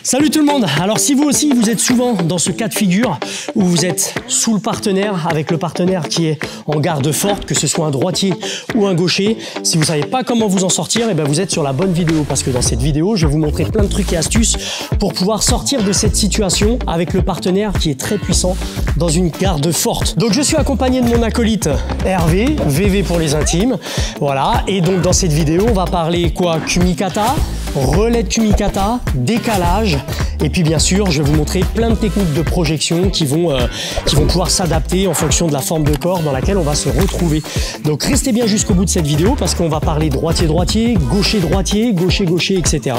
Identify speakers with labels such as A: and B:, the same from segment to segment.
A: Salut tout le monde. Alors si vous aussi vous êtes souvent dans ce cas de figure où vous êtes sous le partenaire, avec le partenaire qui est en garde forte, que ce soit un droitier ou un gaucher, si vous ne savez pas comment vous en sortir, et bien vous êtes sur la bonne vidéo, parce que dans cette vidéo je vais vous montrer plein de trucs et astuces pour pouvoir sortir de cette situation avec le partenaire qui est très puissant dans une garde forte. Donc je suis accompagné de mon acolyte Hervé, VV pour les intimes, voilà. Et donc dans cette vidéo on va parler quoi? Kumikata, relais de Kumikata, décalage, et puis bien sûr je vais vous montrer plein de techniques de projection qui vont pouvoir s'adapter en fonction de la forme de corps dans laquelle on va se retrouver. Donc restez bien jusqu'au bout de cette vidéo parce qu'on va parler droitier-droitier, gaucher-droitier, gaucher-gaucher, etc.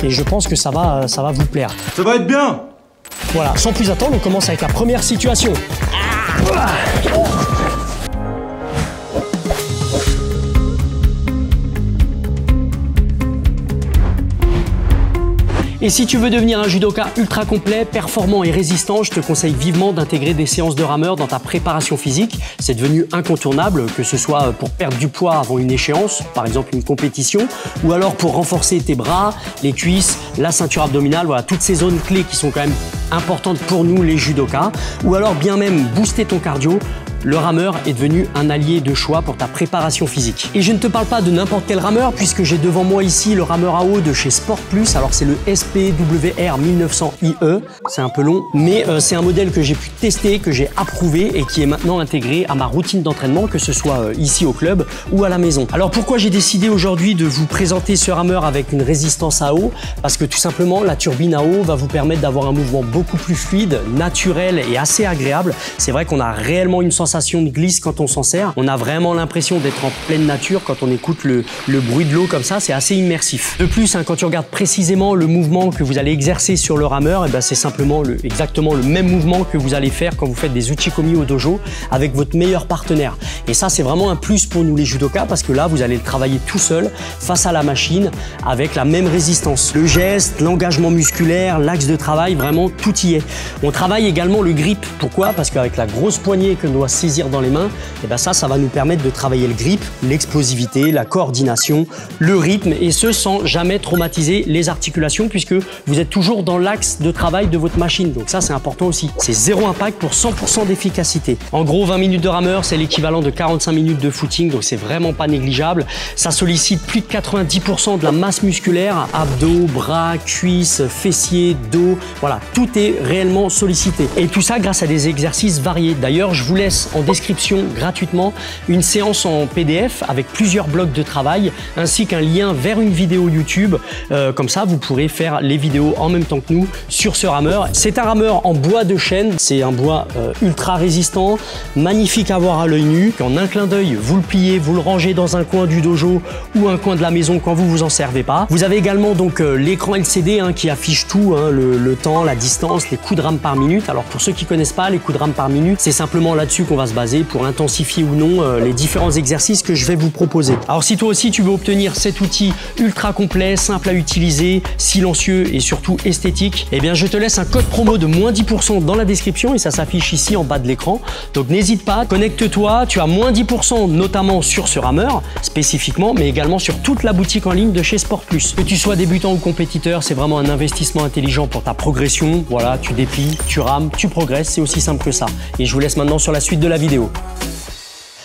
A: Et je pense que ça va vous plaire.
B: Ça va être bien!
A: Voilà, sans plus attendre, on commence avec la première situation. Et si tu veux devenir un judoka ultra complet, performant et résistant, je te conseille vivement d'intégrer des séances de rameur dans ta préparation physique. C'est devenu incontournable, que ce soit pour perdre du poids avant une échéance, par exemple une compétition, ou alors pour renforcer tes bras, les cuisses, la ceinture abdominale, voilà, toutes ces zones clés qui sont quand même importantes pour nous les judokas, ou alors bien même booster ton cardio. Le rameur est devenu un allié de choix pour ta préparation physique. Et je ne te parle pas de n'importe quel rameur puisque j'ai devant moi ici le rameur à eau de chez Sport Plus. Alors c'est le SPWR 1900IE, c'est un peu long, mais c'est un modèle que j'ai pu tester, que j'ai approuvé et qui est maintenant intégré à ma routine d'entraînement, que ce soit ici au club ou à la maison. Alors pourquoi j'ai décidé aujourd'hui de vous présenter ce rameur avec une résistance à eau? Parce que tout simplement la turbine à eau va vous permettre d'avoir un mouvement beaucoup plus fluide, naturel et assez agréable. C'est vrai qu'on a réellement une sensation de glisse quand on s'en sert. On a vraiment l'impression d'être en pleine nature quand on écoute le bruit de l'eau comme ça, c'est assez immersif. De plus, quand tu regardes précisément le mouvement que vous allez exercer sur le rameur, c'est simplement exactement le même mouvement que vous allez faire quand vous faites des uchikomi au dojo avec votre meilleur partenaire. Et ça, c'est vraiment un plus pour nous les judokas parce que là, vous allez le travailler tout seul face à la machine avec la même résistance. Le geste, l'engagement musculaire, l'axe de travail, vraiment tout y est. On travaille également le grip. Pourquoi? Parce qu'avec la grosse poignée que doit saisir dans les mains, ça va nous permettre de travailler le grip, l'explosivité, la coordination, le rythme, et ce sans jamais traumatiser les articulations puisque vous êtes toujours dans l'axe de travail de votre machine. Donc ça, c'est important aussi. C'est zéro impact pour 100% d'efficacité. En gros, 20 minutes de rameur, c'est l'équivalent de 45 minutes de footing, donc c'est vraiment pas négligeable. Ça sollicite plus de 90% de la masse musculaire, abdos, bras, cuisses, fessiers, dos, voilà, tout est réellement sollicité. Et tout ça grâce à des exercices variés. D'ailleurs, je vous laisse en description gratuitement une séance en PDF avec plusieurs blocs de travail ainsi qu'un lien vers une vidéo YouTube. Comme ça, vous pourrez faire les vidéos en même temps que nous sur ce rameur. C'est un rameur en bois de chêne, c'est un bois ultra résistant, magnifique à voir à l'œil nu. En un clin d'œil, vous le pliez, vous le rangez dans un coin du dojo ou un coin de la maison quand vous vous en servez pas. Vous avez également donc l'écran LCD qui affiche tout, le temps, la distance, les coups de rame par minute. Alors pour ceux qui connaissent pas les coups de rame par minute, c'est simplement là-dessus qu'on va se baser pour intensifier ou non les différents exercices que je vais vous proposer. Alors si toi aussi tu veux obtenir cet outil ultra complet, simple à utiliser, silencieux et surtout esthétique, eh bien je te laisse un code promo de moins 10% dans la description et ça s'affiche ici en bas de l'écran. Donc n'hésite pas, connecte-toi, tu as moins 10% notamment sur ce rameur spécifiquement, mais également sur toute la boutique en ligne de chez Sport Plus. Que tu sois débutant ou compétiteur, c'est vraiment un investissement intelligent pour ta progression. Voilà, tu déplies, tu rames, tu progresses, c'est aussi simple que ça. Et je vous laisse maintenant sur la suite de la vidéo.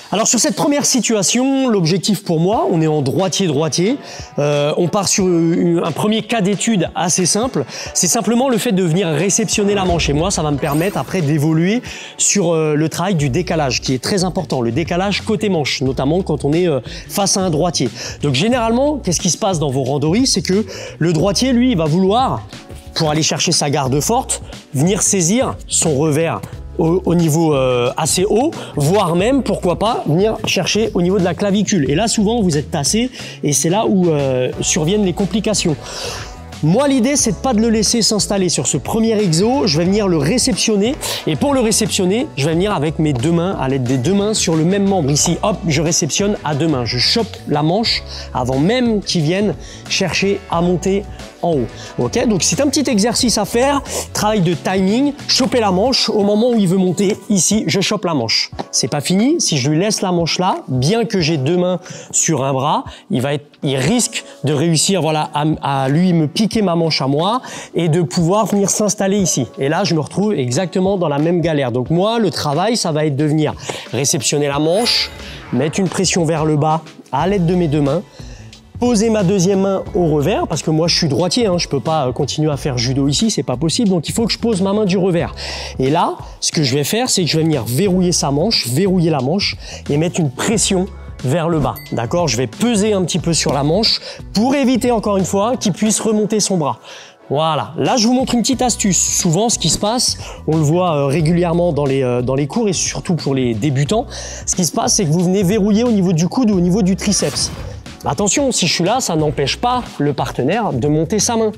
A: Alors sur cette première situation, l'objectif pour moi, on est en droitier-droitier. On part sur un premier cas d'étude assez simple. C'est simplement le fait de venir réceptionner la manche. Et moi, ça va me permettre après d'évoluer sur le travail du décalage, qui est très important. Le décalage côté manche, notamment quand on est face à un droitier. Donc généralement, qu'est-ce qui se passe dans vos randonnées? C'est que le droitier, lui, il va vouloir, pour aller chercher sa garde forte, venir saisir son revers au niveau assez haut, voire même, pourquoi pas, venir chercher au niveau de la clavicule. Et là, souvent, vous êtes tassé et c'est là où surviennent les complications. Moi, l'idée, c'est de pas de le laisser s'installer sur ce premier exo. Je vais venir le réceptionner. Et pour le réceptionner, je vais venir avec mes deux mains, à l'aide des deux mains, sur le même membre. Ici, hop, je réceptionne à deux mains. Je chope la manche avant même qu'il vienne chercher à monter en haut. Ok, donc c'est un petit exercice à faire, travail de timing, choper la manche, au moment où il veut monter ici, je chope la manche. C'est pas fini, si je lui laisse la manche là, bien que j'ai deux mains sur un bras, il risque de réussir voilà, à lui me piquer ma manche à moi et de pouvoir venir s'installer ici. Et là, je me retrouve exactement dans la même galère. Donc moi, le travail, ça va être de venir réceptionner la manche, mettre une pression vers le bas à l'aide de mes deux mains, poser ma deuxième main au revers, parce que moi je suis droitier, hein, je peux pas continuer à faire judo ici, c'est pas possible, donc il faut que je pose ma main du revers. Et là, ce que je vais faire, c'est que je vais venir verrouiller sa manche, verrouiller la manche et mettre une pression vers le bas, d'accord? Je vais peser un petit peu sur la manche pour éviter encore une fois qu'il puisse remonter son bras. Voilà, là je vous montre une petite astuce. Souvent ce qui se passe, on le voit régulièrement dans les cours et surtout pour les débutants, ce qui se passe c'est que vous venez verrouiller au niveau du coude ou au niveau du triceps. Attention, si je suis là, ça n'empêche pas le partenaire de monter sa main.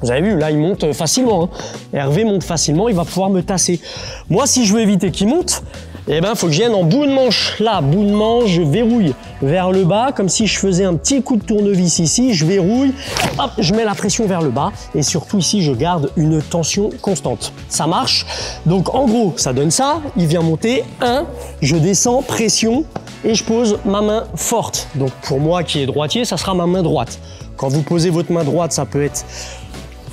A: Vous avez vu, là il monte facilement, hein. Hervé monte facilement, il va pouvoir me tasser. Moi si je veux éviter qu'il monte, eh ben, faut que je vienne en bout de manche. Là, bout de manche, je verrouille vers le bas, comme si je faisais un petit coup de tournevis ici. Je verrouille, hop, je mets la pression vers le bas. Et surtout ici, je garde une tension constante. Ça marche. Donc, en gros, ça donne ça. Il vient monter. 1, je descends, pression, et je pose ma main forte. Donc, pour moi qui est droitier, ça sera ma main droite. Quand vous posez votre main droite, ça peut être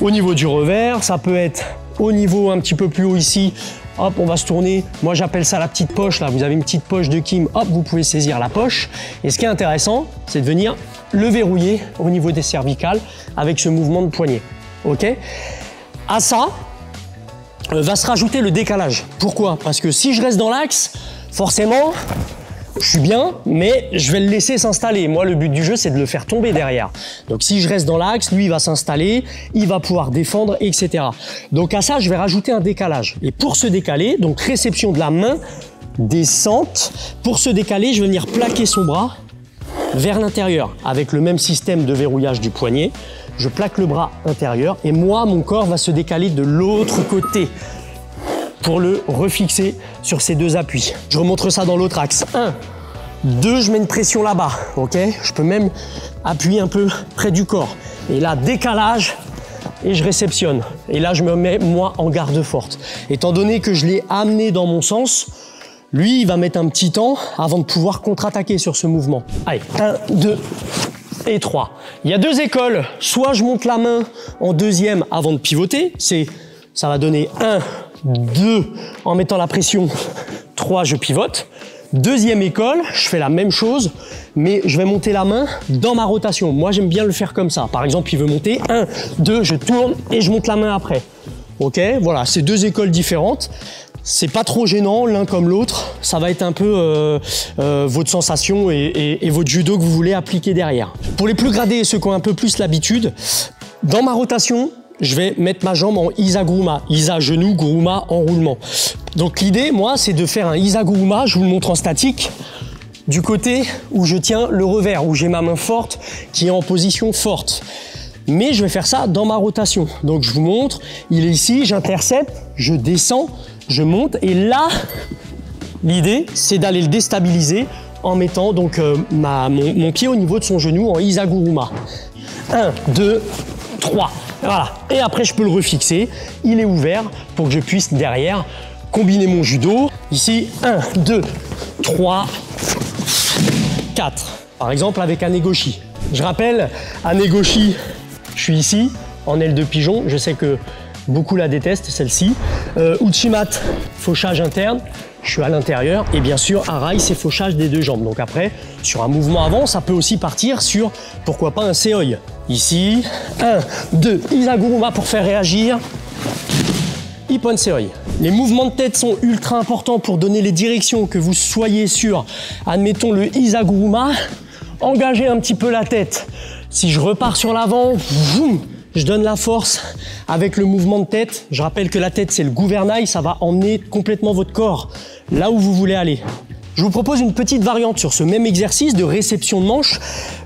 A: au niveau du revers, ça peut être au niveau un petit peu plus haut ici. Hop, on va se tourner. Moi, j'appelle ça la petite poche. Là, vous avez une petite poche de Kim. Hop, vous pouvez saisir la poche. Et ce qui est intéressant, c'est de venir le verrouiller au niveau des cervicales avec ce mouvement de poignet. OK? À ça, va se rajouter le décalage. Pourquoi? Parce que si je reste dans l'axe, forcément, je suis bien, mais je vais le laisser s'installer. Moi, le but du jeu, c'est de le faire tomber derrière. Donc, si je reste dans l'axe, lui, il va s'installer, il va pouvoir défendre, etc. Donc, à ça, je vais rajouter un décalage. Et pour se décaler, donc réception de la main, descente. Pour se décaler, je vais venir plaquer son bras vers l'intérieur. Avec le même système de verrouillage du poignet, je plaque le bras intérieur et moi, mon corps va se décaler de l'autre côté pour le refixer sur ces deux appuis. Je remontre ça dans l'autre axe. 1, 2, je mets une pression là-bas, ok? Je peux même appuyer un peu près du corps. Et là, décalage, et je réceptionne. Et là, je me mets, moi, en garde forte. Étant donné que je l'ai amené dans mon sens, lui, il va mettre un petit temps avant de pouvoir contre-attaquer sur ce mouvement. Allez, 1, 2 et 3. Il y a deux écoles. Soit je monte la main en deuxième avant de pivoter. Ça va donner 1, 2 en mettant la pression, 3 je pivote. Deuxième école, je fais la même chose, mais je vais monter la main dans ma rotation. Moi j'aime bien le faire comme ça. Par exemple, il veut monter 1, 2, je tourne et je monte la main après. Ok, voilà, c'est deux écoles différentes. C'est pas trop gênant l'un comme l'autre. Ça va être un peu votre sensation et votre judo que vous voulez appliquer derrière. Pour les plus gradés et ceux qui ont un peu plus l'habitude, dans ma rotation, je vais mettre ma jambe en Isa-Guruma. Isa, genou, Guruma, enroulement. Donc l'idée, moi, c'est de faire un Isa-Guruma, je vous le montre en statique, du côté où je tiens le revers, où j'ai ma main forte, qui est en position forte. Mais je vais faire ça dans ma rotation. Donc je vous montre, il est ici, j'intercepte, je descends, je monte, et là, l'idée, c'est d'aller le déstabiliser en mettant donc mon pied au niveau de son genou en Isa-Guruma. 1, 2, 3. Voilà, et après je peux le refixer, il est ouvert pour que je puisse derrière combiner mon judo. Ici, 1, 2, 3, 4. Par exemple avec un Egoshi. Je rappelle, un Egoshi, je suis ici, en aile de pigeon, je sais que beaucoup la détestent, celle-ci. Uchimat, fauchage interne, je suis à l'intérieur. Et bien sûr, Arai, c'est fauchage des deux jambes. Donc après, sur un mouvement avant, ça peut aussi partir sur, pourquoi pas, un Seoi. Ici, 1, 2, Isa-Guruma pour faire réagir. Ippon Seoi. Les mouvements de tête sont ultra importants pour donner les directions, que vous soyez sur, admettons, le Isa-Guruma. Engagez un petit peu la tête. Si je repars sur l'avant, je donne la force avec le mouvement de tête. Je rappelle que la tête, c'est le gouvernail, ça va emmener complètement votre corps là où vous voulez aller. Je vous propose une petite variante sur ce même exercice de réception de manche.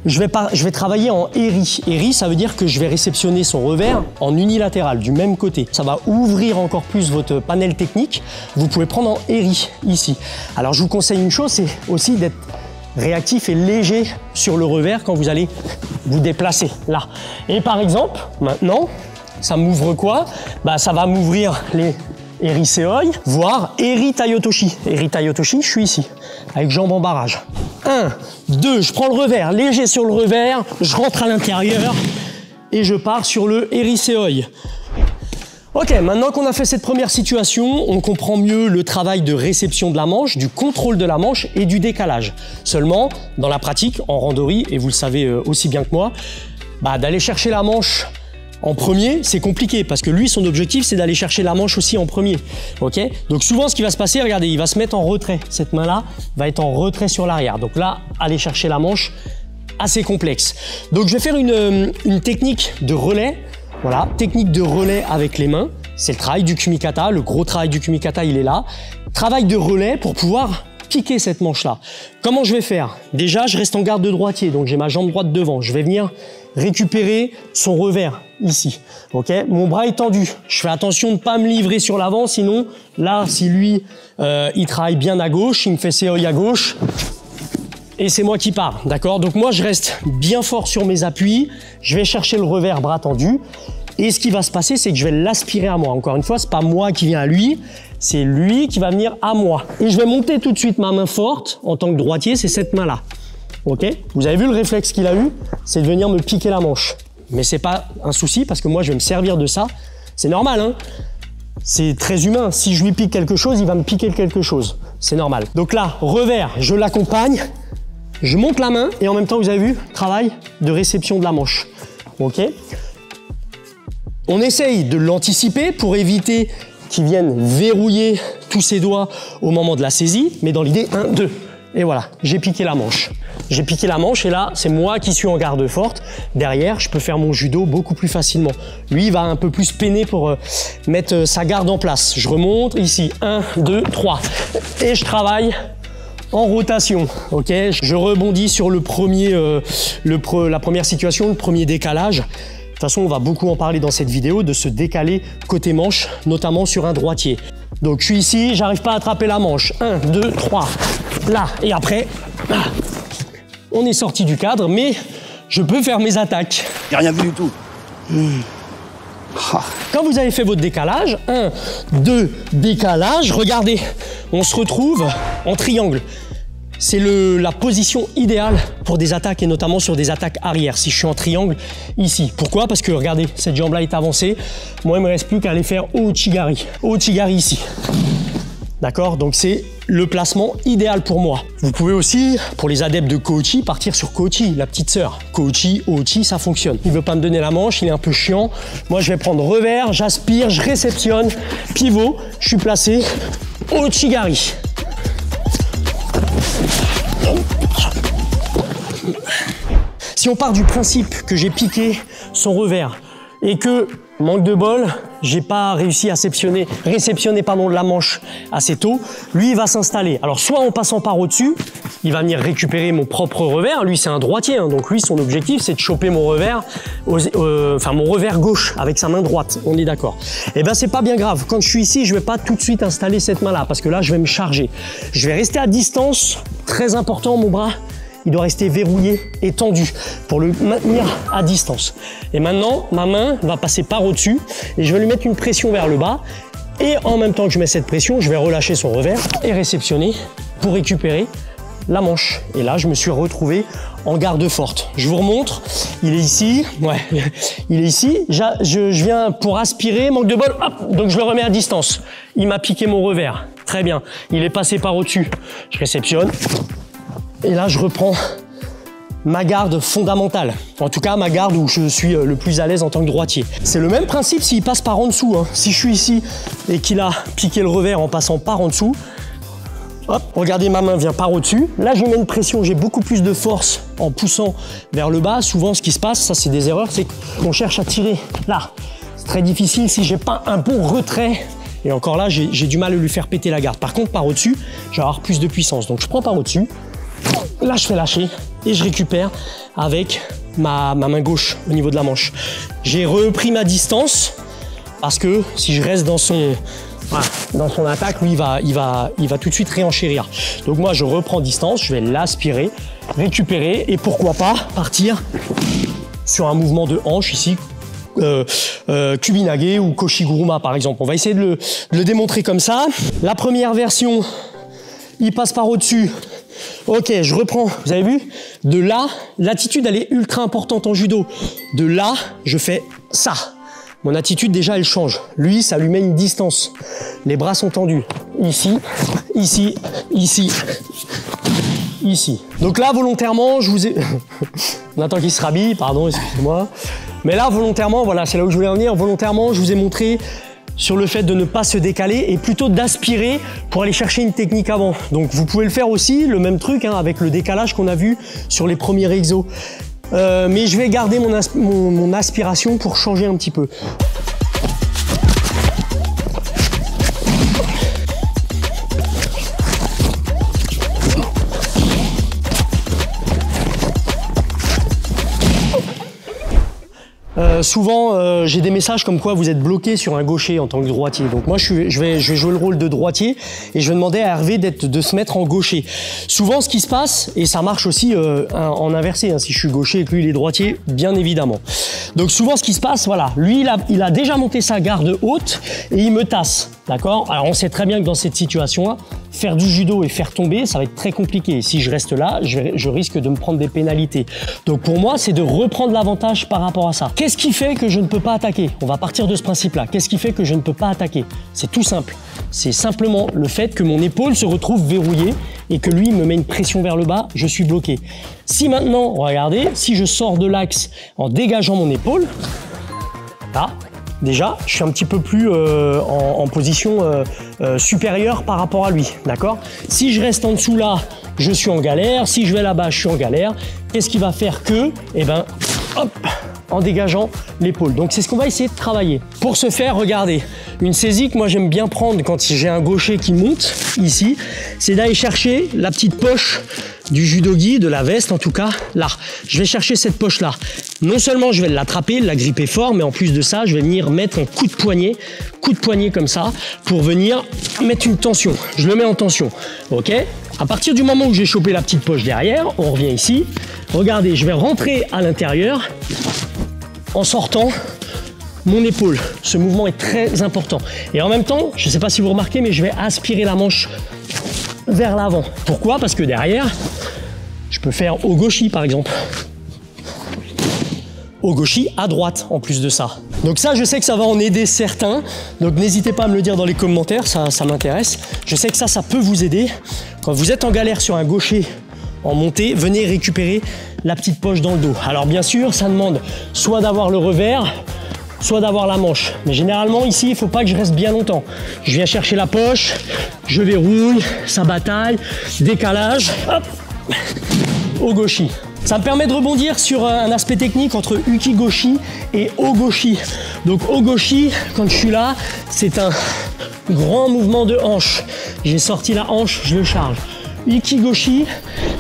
A: Je vais travailler en eri. Eri, ça veut dire que je vais réceptionner son revers en unilatéral, du même côté. Ça va ouvrir encore plus votre panel technique. Vous pouvez prendre en eri, ici. Alors, je vous conseille une chose, c'est aussi d'être réactif et léger sur le revers quand vous allez
B: vous déplacez là. Et par exemple, maintenant, ça m'ouvre quoi? Bah, ça va m'ouvrir les Eri Seoi, voire Eri Tayotoshi. Eri Tayotoshi, je suis ici, avec jambes en barrage. 1, 2, je prends le revers, léger sur le revers, je rentre à l'intérieur et je pars sur le Eri Seoi. Ok, maintenant qu'on a fait cette première situation, on comprend mieux le travail de réception de la manche, du contrôle de la manche et du décalage. Seulement, dans la pratique, en randonnerie, et vous le savez aussi bien que moi, bah, d'aller chercher la manche en premier, c'est compliqué parce que lui, son objectif, c'est d'aller chercher la manche aussi en premier. Ok? Donc souvent, ce qui va se passer, regardez, il va se mettre en retrait. Cette main-là va être en retrait sur l'arrière. Donc là, aller chercher la manche, assez complexe. Donc je vais faire une technique de relais. Voilà, technique de relais avec les mains. C'est le travail du kumikata. Le gros travail du kumikata, il est là. Travail de relais pour pouvoir piquer cette manche-là. Comment je vais faire? Déjà, je reste en garde de droitier, donc j'ai ma jambe droite devant. Je vais venir récupérer son revers ici. Ok, mon bras est tendu. Je fais attention de ne pas me livrer sur l'avant, sinon là, si lui, il travaille bien à gauche, il me fait Seoi à gauche, et c'est moi qui pars. D'accord? Donc moi, je reste bien fort sur mes appuis. Je vais chercher le revers, bras tendu. Et ce qui va se passer, c'est que je vais l'aspirer à moi. Encore une fois, c'est pas moi qui viens à lui, c'est lui qui va venir à moi. Et je vais monter tout de suite ma main forte en tant que droitier, c'est cette main-là. Ok? Vous avez vu le réflexe qu'il a eu? C'est de venir me piquer la manche. Mais c'est pas un souci parce que moi, je vais me servir de ça. C'est normal, hein? C'est très humain. Si je lui pique quelque chose, il va me piquer quelque chose. C'est normal. Donc là, revers, je l'accompagne. Je monte la main et en même temps, vous avez vu, travail de réception de la manche. Ok? On essaye de l'anticiper pour éviter qu'il vienne verrouiller tous ses doigts au moment de la saisie, mais dans l'idée, 1, 2. Et voilà, j'ai piqué la manche. J'ai piqué la manche et là, c'est moi qui suis en garde forte. Derrière, je peux faire mon judo beaucoup plus facilement. Lui, il va un peu plus peiner pour mettre sa garde en place. Je remonte ici, 1, 2, 3. Et je travaille en rotation, ok? Je rebondis sur le premier, la première situation, le premier décalage. De toute façon, on va beaucoup en parler dans cette vidéo, de se décaler côté manche, notamment sur un droitier. Donc, je suis ici, j'arrive pas à attraper la manche. 1, 2, 3, là. Et après, là. On est sorti du cadre, mais je peux faire mes attaques.
C: J'ai rien vu du tout.
B: Quand vous avez fait votre décalage, 1, 2, décalage, regardez, on se retrouve en triangle. C'est la position idéale pour des attaques et notamment sur des attaques arrière. Si je suis en triangle ici. Pourquoi? Parce que regardez, cette jambe-là est avancée. Moi, il ne me reste plus qu'à aller faire Ouchigari. Ouchigari ici. D'accord? Donc, c'est le placement idéal pour moi. Vous pouvez aussi, pour les adeptes de Kouchi, partir sur Kouchi, la petite sœur. Kouchi, Ouchi, ça fonctionne. Il ne veut pas me donner la manche, il est un peu chiant. Moi, je vais prendre revers, j'aspire, je réceptionne, pivot, je suis placé, Ouchigari. Si on part du principe que j'ai piqué son revers et que, manque de bol, j'ai pas réussi à réceptionner la manche assez tôt, lui il va s'installer. Alors soit en passant par au-dessus, il va venir récupérer mon propre revers. Lui c'est un droitier, hein, donc lui son objectif c'est de choper mon revers, mon revers gauche avec sa main droite. On est d'accord. Et ben c'est pas bien grave. Quand je suis ici, je vais pas tout de suite installer cette main là parce que là je vais me charger. Je vais rester à distance. Très important, mon bras. Il doit rester verrouillé et tendu pour le maintenir à distance. Et maintenant, ma main va passer par au-dessus et je vais lui mettre une pression vers le bas. Et en même temps que je mets cette pression, je vais relâcher son revers et réceptionner pour récupérer la manche. Et là, je me suis retrouvé en garde forte. Je vous remontre, il est ici. Ouais, il est ici. Je viens pour aspirer, manque de bol, hop, donc je le remets à distance. Il m'a piqué mon revers. Très bien. Il est passé par au-dessus. Je réceptionne. Et là, je reprends ma garde fondamentale. En tout cas, ma garde où je suis le plus à l'aise en tant que droitier. C'est le même principe s'il passe par en dessous. Hein. Si je suis ici et qu'il a piqué le revers en passant par en dessous, hop, regardez, ma main vient par au-dessus. Là, je mets une pression, j'ai beaucoup plus de force en poussant vers le bas. Souvent, ce qui se passe, ça c'est des erreurs, c'est qu'on cherche à tirer là. C'est très difficile si j'ai pas un bon retrait. Et encore là, j'ai du mal à lui faire péter la garde. Par contre, par au-dessus, je vais avoir plus de puissance. Donc, je prends par au-dessus. Là, je fais lâcher et je récupère avec ma main gauche au niveau de la manche. J'ai repris ma distance parce que si je reste dans Voilà. Dans son attaque, lui, il va tout de suite réenchérir. Donc moi, je reprends distance, je vais l'aspirer, récupérer et pourquoi pas partir sur un mouvement de hanche ici, Kubinage ou Koshiguruma par exemple. On va essayer de le démontrer comme ça. La première version, il passe par au-dessus. Ok, je reprends, vous avez vu? De là, l'attitude elle est ultra importante en judo. De là, je fais ça. Mon attitude déjà elle change. Lui, ça lui met une distance. Les bras sont tendus. Ici, ici, ici, ici. Donc là, volontairement, je vous ai... On attend qu'il se rhabille, pardon, excusez-moi. Mais là, volontairement, voilà, c'est là où je voulais en venir. Volontairement, je vous ai montré sur le fait de ne pas se décaler et plutôt d'aspirer pour aller chercher une technique avant. Donc vous pouvez le faire aussi, le même truc, hein, avec le décalage qu'on a vu sur les premiers exos. Mais je vais garder mon aspiration pour changer un petit peu. Souvent, j'ai des messages comme quoi vous êtes bloqué sur un gaucher en tant que droitier. Donc moi, je vais jouer le rôle de droitier et je vais demander à Hervé de se mettre en gaucher. Souvent, ce qui se passe, et ça marche aussi en inversé, hein, si je suis gaucher et que lui, il est droitier, bien évidemment. Donc souvent, ce qui se passe, voilà, lui, il a déjà monté sa garde haute et il me tasse. D'accord? Alors on sait très bien que dans cette situation-là, faire du judo et faire tomber, ça va être très compliqué. Si je reste là, je risque de me prendre des pénalités. Donc pour moi, c'est de reprendre l'avantage par rapport à ça. Qu'est-ce qui fait que je ne peux pas attaquer? On va partir de ce principe-là. Qu'est-ce qui fait que je ne peux pas attaquer? C'est tout simple. C'est simplement le fait que mon épaule se retrouve verrouillée et que lui me met une pression vers le bas, je suis bloqué. Si maintenant, regardez, si je sors de l'axe en dégageant mon épaule, là, déjà, je suis un petit peu plus en position supérieure par rapport à lui, d'accord? Si je reste en dessous là, je suis en galère. Si je vais là-bas, je suis en galère. Qu'est-ce qui va faire que, eh ben, hop, en dégageant l'épaule. Donc c'est ce qu'on va essayer de travailler. Pour ce faire, regardez, une saisie que moi j'aime bien prendre quand j'ai un gaucher qui monte ici, c'est d'aller chercher la petite poche du judogi, de la veste en tout cas, là. Je vais chercher cette poche-là. Non seulement je vais l'attraper, la gripper fort, mais en plus de ça, je vais venir mettre un coup de poignet comme ça, pour venir mettre une tension. Je le mets en tension, ok? À partir du moment où j'ai chopé la petite poche derrière, on revient ici. Regardez, je vais rentrer à l'intérieur en sortant mon épaule. Ce mouvement est très important. Et en même temps, je ne sais pas si vous remarquez, mais je vais aspirer la manche vers l'avant. Pourquoi? Parce que derrière, je peux faire ogoshi par exemple. Ogoshi à droite en plus de ça. Donc ça, je sais que ça va en aider certains. Donc n'hésitez pas à me le dire dans les commentaires, ça m'intéresse. Je sais que ça peut vous aider. Quand vous êtes en galère sur un gaucher en montée, venez récupérer la petite poche dans le dos. Alors bien sûr, ça demande soit d'avoir le revers, soit d'avoir la manche. Mais généralement ici, il ne faut pas que je reste bien longtemps. Je viens chercher la poche, je verrouille, ça bataille, décalage, hop, ogoshi. Ça me permet de rebondir sur un aspect technique entre ukigoshi et ogoshi. Donc ogoshi, quand je suis là, c'est un grand mouvement de hanche. J'ai sorti la hanche, je le charge. Ukigoshi,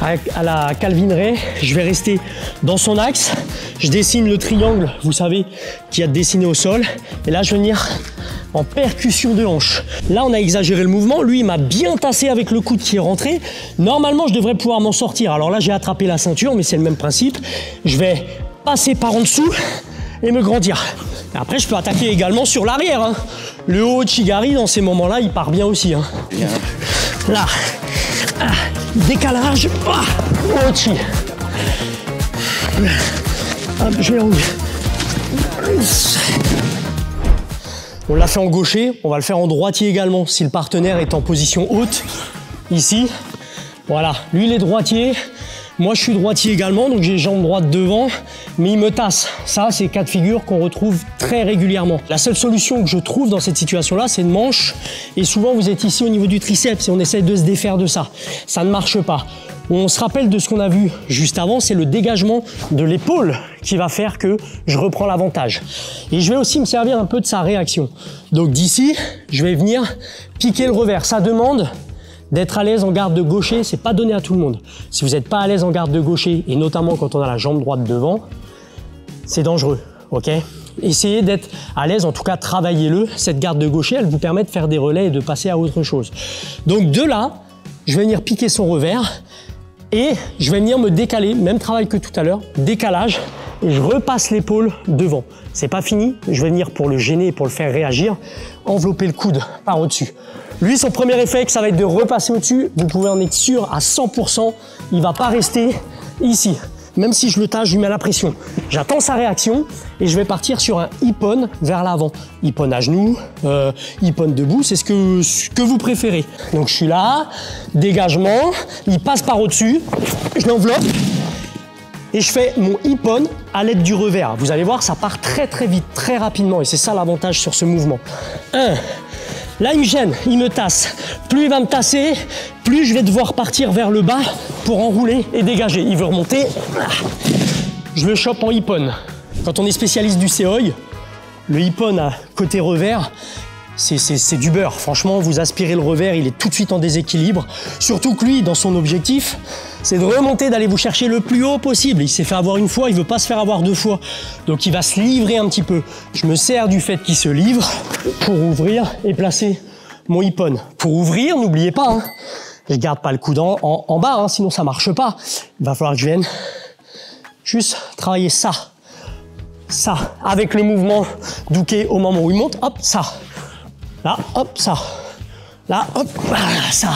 B: à la Calvin Ray, je vais rester dans son axe. Je dessine le triangle, vous savez, qui a dessiné au sol. Et là, je vais venir en percussion de hanche. Là, on a exagéré le mouvement. Lui, il m'a bien tassé avec le coude qui est rentré. Normalement, je devrais pouvoir m'en sortir. Alors là, j'ai attrapé la ceinture, mais c'est le même principe. Je vais passer par en dessous et me grandir. Et après, je peux attaquer également sur l'arrière. Hein. Le haut Chigari, dans ces moments-là, il part bien aussi. Hein. Là, décalage, Ochi. Je vais rouler. On l'a fait en gaucher, on va le faire en droitier également si le partenaire est en position haute, ici. Voilà, lui il est droitier, moi je suis droitier également, donc j'ai les jambes droites devant, mais il me tasse. Ça, c'est cas de figure qu'on retrouve très régulièrement. La seule solution que je trouve dans cette situation-là, c'est une manche, et souvent vous êtes ici au niveau du triceps et on essaie de se défaire de ça. Ça ne marche pas. On se rappelle de ce qu'on a vu juste avant, c'est le dégagement de l'épaule qui va faire que je reprends l'avantage. Et je vais aussi me servir un peu de sa réaction. Donc d'ici, je vais venir piquer le revers. Ça demande d'être à l'aise en garde de gaucher, c'est pas donné à tout le monde. Si vous n'êtes pas à l'aise en garde de gaucher, et notamment quand on a la jambe droite devant, c'est dangereux, ok? essayez d'être à l'aise, en tout cas travaillez-le. Cette garde de gaucher, elle vous permet de faire des relais et de passer à autre chose. Donc de là, je vais venir piquer son revers et je vais venir me décaler, même travail que tout à l'heure, décalage, et je repasse l'épaule devant. C'est pas fini, je vais venir pour le gêner, pour le faire réagir, envelopper le coude par au-dessus. Lui, son premier réflexe, ça va être de repasser au-dessus. Vous pouvez en être sûr à 100%, il va pas rester ici. Même si je le tâche, je lui mets la pression. J'attends sa réaction et je vais partir sur un hippone vers l'avant. Hippone à genoux, hippone debout, c'est ce que vous préférez. Donc je suis là, dégagement, il passe par au-dessus, je l'enveloppe et je fais mon hippone à l'aide du revers. Vous allez voir, ça part très très vite, très rapidement et c'est ça l'avantage sur ce mouvement. 1. Là, il me gêne, il me tasse. Plus il va me tasser, plus je vais devoir partir vers le bas pour enrouler et dégager. Il veut remonter, je le chope en hippone. Quand on est spécialiste du seoi, le hippone à côté revers, c'est du beurre. Franchement, vous aspirez le revers, il est tout de suite en déséquilibre. Surtout que lui, dans son objectif, c'est de remonter, d'aller vous chercher le plus haut possible. Il s'est fait avoir une fois, il ne veut pas se faire avoir deux fois. Donc il va se livrer un petit peu. Je me sers du fait qu'il se livre pour ouvrir et placer mon hippone. Pour ouvrir, n'oubliez pas, hein, je garde pas le coude en bas, hein, sinon ça marche pas. Il va falloir que je vienne juste travailler ça, avec le mouvement d'Uke au moment où il monte, hop, ça. Là, hop, ça. Là, hop, ça.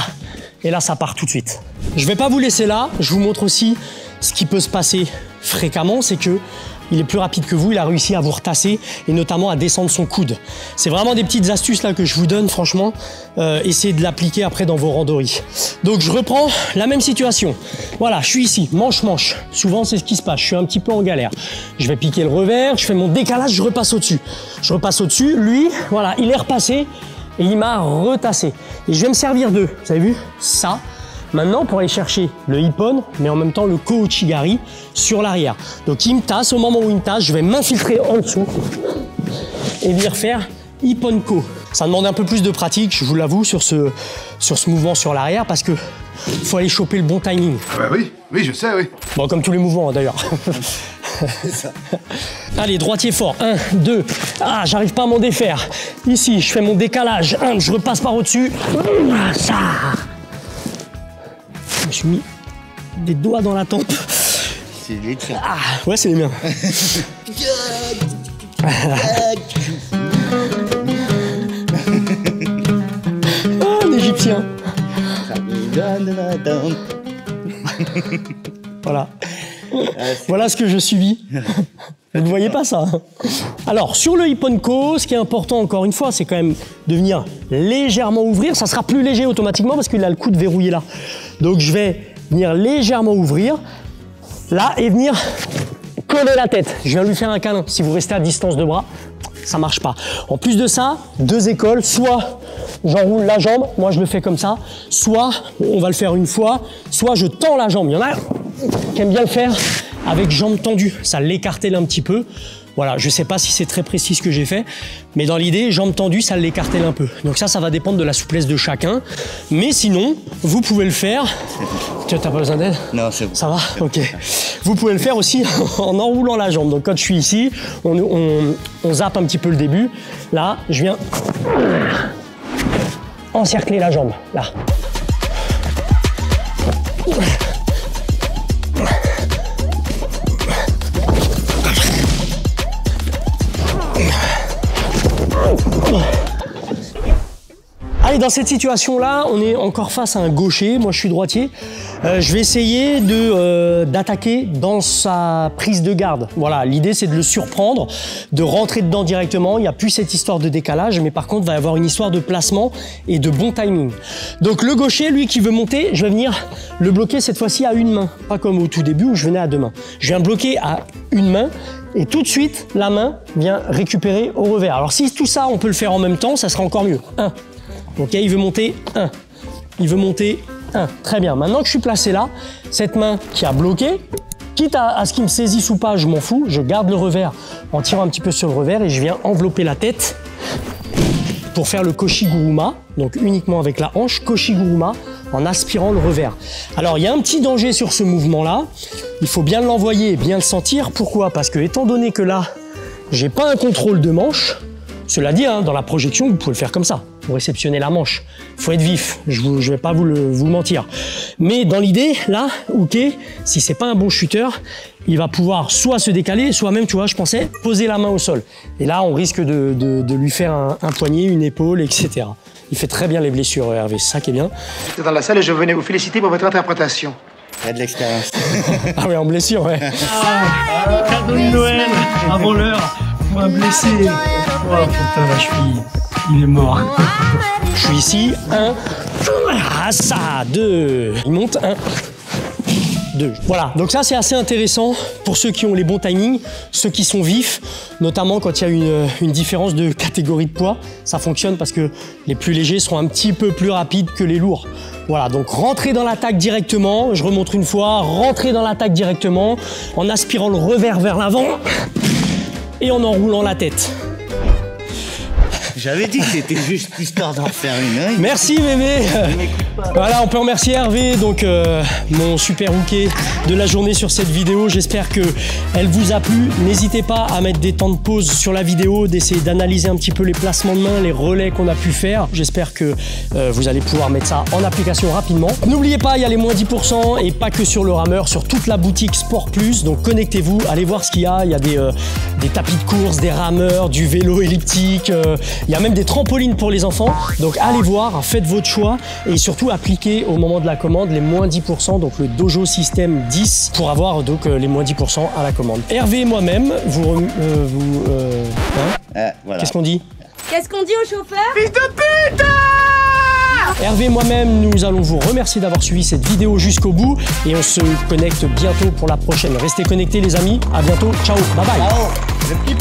B: Et là, ça part tout de suite. Je vais pas vous laisser là. Je vous montre aussi ce qui peut se passer fréquemment, c'est que il est plus rapide que vous, il a réussi à vous retasser et notamment à descendre son coude. C'est vraiment des petites astuces là que je vous donne, franchement. Essayez de l'appliquer après dans vos randonnées. Donc je reprends la même situation. Voilà, je suis ici, manche-manche. Souvent c'est ce qui se passe, je suis un petit peu en galère. Je vais piquer le revers, je fais mon décalage, je repasse au-dessus. Je repasse au-dessus, lui, voilà, il est repassé et il m'a retassé. Et je vais me servir de, vous avez vu, ça. Maintenant, pour aller chercher le hippone, mais en même temps le ko-uchigari sur l'arrière. Donc il me tasse, au moment où il me tasse, je vais m'infiltrer en dessous et venir faire hippone ko. Ça demande un peu plus de pratique, je vous l'avoue, sur ce mouvement sur l'arrière, parce que faut aller choper le bon timing.
C: Ah bah oui, je sais, oui.
B: Bon, comme tous les mouvements d'ailleurs.
C: C'est ça.
B: Allez, droitier fort. 1, 2. Ah, j'arrive pas à m'en défaire. Ici, je fais mon décalage. 1, je repasse par au-dessus. Ça. Je me suis mis des doigts dans la tempe.
C: C'est les tiens.
B: Ah, ouais, c'est les miens. Ah, l'Égyptien. Voilà. Voilà ce que je subis. Vous ne voyez pas ça. Alors, sur le hippone ko, ce qui est important, encore une fois, c'est quand même de venir légèrement ouvrir. Ça sera plus léger automatiquement parce qu'il a le coude verrouillé là. Donc, je vais venir légèrement ouvrir là et venir coller la tête. Je viens lui faire un câlin. Si vous restez à distance de bras, ça marche pas. En plus de ça, deux écoles. Soit j'enroule la jambe, moi je le fais comme ça. Soit on va le faire une fois. Soit je tends la jambe. Il y en a qui aiment bien le faire avec jambes tendues. Ça l'écartèle un petit peu. Voilà, je sais pas si c'est très précis ce que j'ai fait, mais dans l'idée, jambes tendues, ça l'écartèle un peu. Donc ça va dépendre de la souplesse de chacun. Mais sinon, vous pouvez le faire. Tu n'as pas besoin d'aide?
C: Non, c'est bon.
B: Ça va? Ok. Vous pouvez le faire aussi en enroulant la jambe. Donc quand je suis ici, on zappe un petit peu le début. Là, je viens encercler la jambe. Là. Allez, dans cette situation-là, on est encore face à un gaucher. Moi, je suis droitier. Je vais essayer d'attaquer dans sa prise de garde. Voilà, l'idée, c'est de le surprendre, de rentrer dedans directement. Il n'y a plus cette histoire de décalage, mais par contre, il va y avoir une histoire de placement et de bon timing. Donc, le gaucher, lui, qui veut monter, je vais venir le bloquer cette fois-ci à une main. Pas comme au tout début où je venais à deux mains. Je viens bloquer à une main. Et tout de suite, la main vient récupérer au revers. Alors si tout ça, on peut le faire en même temps, ça sera encore mieux. 1. Ok, il veut monter 1. Il veut monter 1. Très bien. Maintenant que je suis placé là, cette main qui a bloqué, quitte à ce qu'il me saisisse ou pas, je m'en fous. Je garde le revers en tirant un petit peu sur le revers et je viens envelopper la tête pour faire le koshi-guruma. Donc uniquement avec la hanche, koshi-guruma, en aspirant le revers. Alors, il y a un petit danger sur ce mouvement-là. Il faut bien l'envoyer et bien le sentir. Pourquoi? Parce que, étant donné que là, j'ai pas un contrôle de manche. Cela dit, hein, dans la projection, vous pouvez le faire comme ça, pour réceptionner la manche. Il faut être vif, je vais pas vous mentir. Mais dans l'idée, là, ok, si c'est pas un bon shooter, il va pouvoir soit se décaler, soit même, tu vois, je pensais, poser la main au sol. Et là, on risque de lui faire un poignet, une épaule, etc. Il fait très bien les blessures, Hervé, c'est ça qui est bien.
D: J'étais dans la salle et je venais vous féliciter pour votre interprétation.
C: Il y a de l'expérience.
B: Ah oui, en blessure, ouais.
A: Cadeau de Noël, avant l'heure, pour un blessé. Oh putain, la cheville, il est mort.
B: Je suis ici, 1, ah ça, 2, il monte, 1, 2. Voilà, donc ça c'est assez intéressant pour ceux qui ont les bons timings, ceux qui sont vifs, notamment quand il y a une différence de catégorie de poids, ça fonctionne parce que les plus légers seront un petit peu plus rapides que les lourds. Voilà, donc rentrez dans l'attaque directement, je remontre une fois, rentrez dans l'attaque directement, en aspirant le revers vers l'avant et en enroulant la tête.
C: J'avais dit que c'était juste histoire d'en faire une. Hein.
B: Merci bébé. Voilà, on peut remercier Hervé, donc mon super hooké de la journée sur cette vidéo. J'espère que elle vous a plu. N'hésitez pas à mettre des temps de pause sur la vidéo, d'essayer d'analyser un petit peu les placements de main, les relais qu'on a pu faire. J'espère que vous allez pouvoir mettre ça en application rapidement. N'oubliez pas, il y a les moins 10% et pas que sur le rameur, sur toute la boutique Sport Plus. Donc connectez-vous, allez voir ce qu'il y a. Il y a des tapis de course, des rameurs, du vélo elliptique. Il y a même des trampolines pour les enfants, donc allez voir, faites votre choix et surtout appliquez au moment de la commande les moins 10%, donc le Dojo System 10 pour avoir donc les moins 10% à la commande. Hervé et moi-même,
C: Voilà.
B: Qu'est-ce qu'on dit?
E: Qu'est-ce qu'on dit au chauffeur?
D: Fils de pute!
B: Hervé et moi-même, nous allons vous remercier d'avoir suivi cette vidéo jusqu'au bout et on se connecte bientôt pour la prochaine. Restez connectés les amis, à bientôt, ciao, bye bye.
C: Ciao. Le petit